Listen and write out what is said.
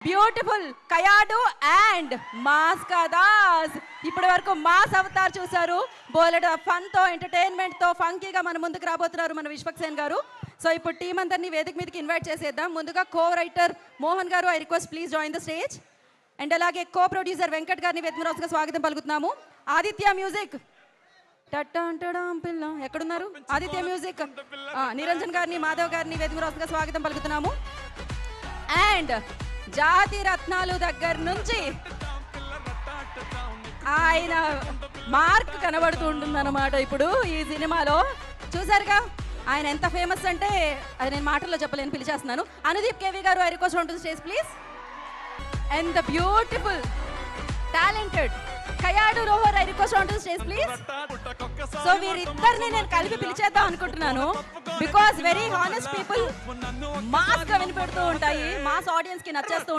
Beautiful Kayadu and mass Das ఇప్పటి వరకు mass Avatar చూసారు. బోలెడ్ ఫన్ తో ఎంటర్టైన్మెంట్ తో ఫంకీగా మన ముందుకు రాబోతున్నారు మన విశ్వక్సేన్ గారు. సో ఇప్పుడు టీం అందరినీ వేదిక మీదకి ఇన్వైట్ చేసేద్దాం. ముందుగా కో రైటర్ మోహన్ గారు, I request please join the stage. And అలాగే కో ప్రొడ్యూసర్ వెంకట్ గారిని వేదిక స్వాగతం పలుకుతున్నాము. ఆదిత్య మ్యూజిక్ పిల్ల ఎక్కడున్నారు? ఆదిత్య మ్యూజిక్ నిరంజన్ గారిని, మాధవ్ గారిని వేదిక స్వాగతం పలుకుతున్నాము. అండ్ జాతి రత్నాలు దగ్గర నుంచి ఆయన మార్క్ కనబడుతూ ఉంటుందన్నమాట. ఇప్పుడు ఈ సినిమాలో చూసారుగా ఆయన ఎంత ఫేమస్ అంటే అది నేను మాటల్లో చెప్పలేను, పిలిచేస్తున్నాను. Anudeep KV garu, I request on to the stage please. And the beautiful talented Kayadu Lohar, I request on to the stage please. So వీరిద్దరిని నేను కలిపి పిలిచేద్దాం అనుకుంటున్నాను. Because very honest people mass గా వినిపెడుతూ ఉంటాయి, మాస్ ఆడియన్స్ కి నచ్చేస్తూ